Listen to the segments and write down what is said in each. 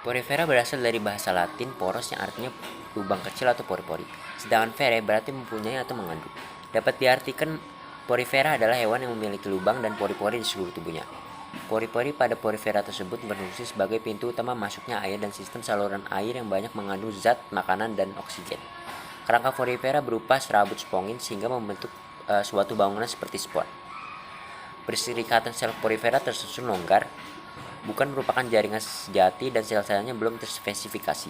Porifera berasal dari bahasa Latin poros yang artinya lubang kecil atau pori-pori. Sedangkan vere berarti mempunyai atau mengandung. Dapat diartikan porifera adalah hewan yang memiliki lubang dan pori-pori di seluruh tubuhnya. Pori-pori pada porifera tersebut berfungsi sebagai pintu utama masuknya air dan sistem saluran air yang banyak mengandung zat makanan dan oksigen. Kerangka porifera berupa serabut spongin sehingga membentuk suatu bangunan seperti spon. Perserikatan sel porifera tersusun longgar, bukan merupakan jaringan sejati dan sel-selnya belum terspesifikasi.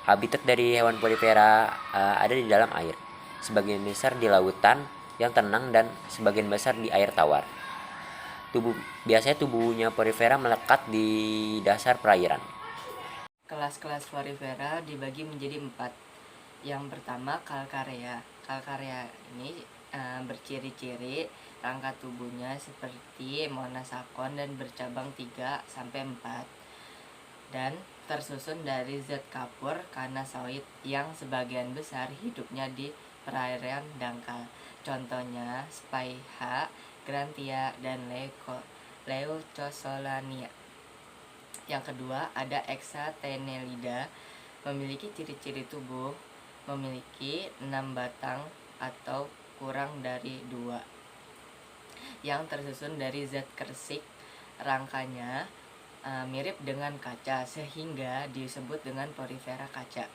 Habitat dari hewan porifera ada di dalam air, sebagian besar di lautan yang tenang dan sebagian besar di air tawar. Biasanya tubuhnya porifera melekat di dasar perairan. Kelas-kelas Porifera dibagi menjadi 4. Yang pertama Calcarea. Calcarea ini berciri-ciri rangka tubuhnya seperti monasakon dan bercabang 3-4 dan tersusun dari zat kapur kanasoid yang sebagian besar hidupnya di perairan dangkal. Contohnya Spaiha, Grantia, dan Leucosolania. Yang kedua ada Hexatenellida, memiliki ciri-ciri tubuh memiliki 6 batang atau kurang dari 2 yang tersusun dari zat kersik. Rangkanya mirip dengan kaca sehingga disebut dengan porifera kaca.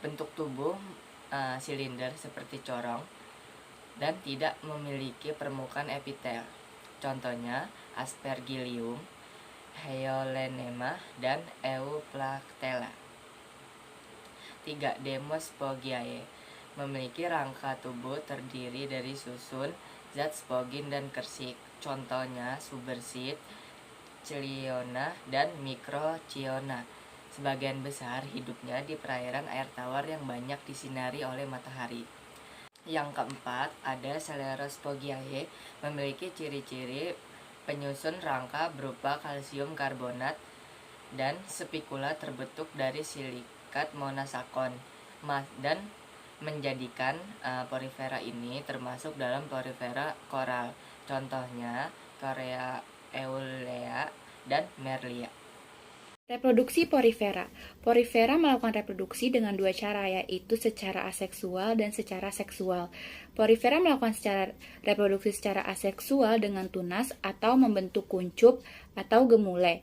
Bentuk tubuh silinder seperti corong dan tidak memiliki permukaan epitel. Contohnya Aspergillium, Hyolenema, dan Euplactella. 3. Demospogiae, memiliki rangka tubuh terdiri dari susun zat spogin dan kersik. Contohnya Subersit, Ciliona, dan Microciona. Sebagian besar hidupnya di perairan air tawar yang banyak disinari oleh matahari. Yang keempat ada Celerospogiae, memiliki ciri-ciri penyusun rangka berupa kalsium karbonat dan spikula terbentuk dari silikat monasakon dan menjadikan porifera ini termasuk dalam porifera koral. Contohnya Thorea eulea dan Merlia. Reproduksi porifera. Porifera melakukan reproduksi dengan dua cara, yaitu secara aseksual dan secara seksual. Porifera melakukan reproduksi secara aseksual dengan tunas atau membentuk kuncup atau gemule.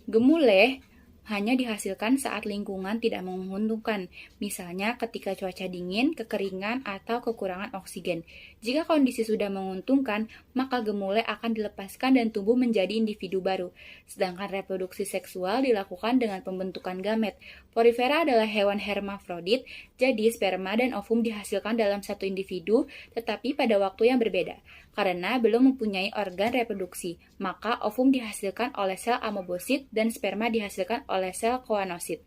Gemule hanya dihasilkan saat lingkungan tidak menguntungkan, misalnya ketika cuaca dingin, kekeringan, atau kekurangan oksigen. Jika kondisi sudah menguntungkan, maka gemule akan dilepaskan dan tumbuh menjadi individu baru. Sedangkan reproduksi seksual dilakukan dengan pembentukan gamet. Porifera adalah hewan hermafrodit, jadi sperma dan ovum dihasilkan dalam satu individu, tetapi pada waktu yang berbeda. Karena belum mempunyai organ reproduksi, maka ovum dihasilkan oleh sel amoebosit dan sperma dihasilkan oleh sel koanosit.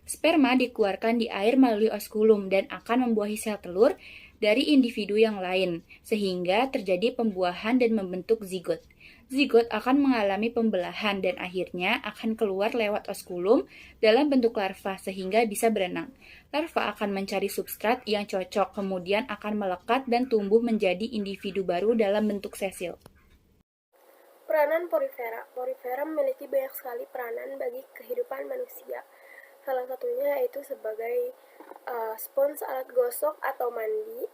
Sperma dikeluarkan di air melalui oskulum dan akan membuahi sel telur dari individu yang lain, sehingga terjadi pembuahan dan membentuk zigot. Zigot akan mengalami pembelahan dan akhirnya akan keluar lewat oskulum dalam bentuk larva sehingga bisa berenang. Larva akan mencari substrat yang cocok, kemudian akan melekat dan tumbuh menjadi individu baru dalam bentuk sesil. Peranan porifera. Porifera memiliki banyak sekali peranan bagi kehidupan manusia. Salah satunya yaitu sebagai spons alat gosok atau mandi.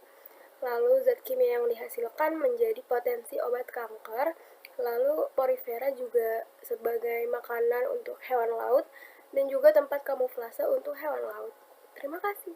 Lalu zat kimia yang dihasilkan menjadi potensi obat kanker. Lalu porifera juga sebagai makanan untuk hewan laut dan juga tempat kamuflase untuk hewan laut. Terima kasih.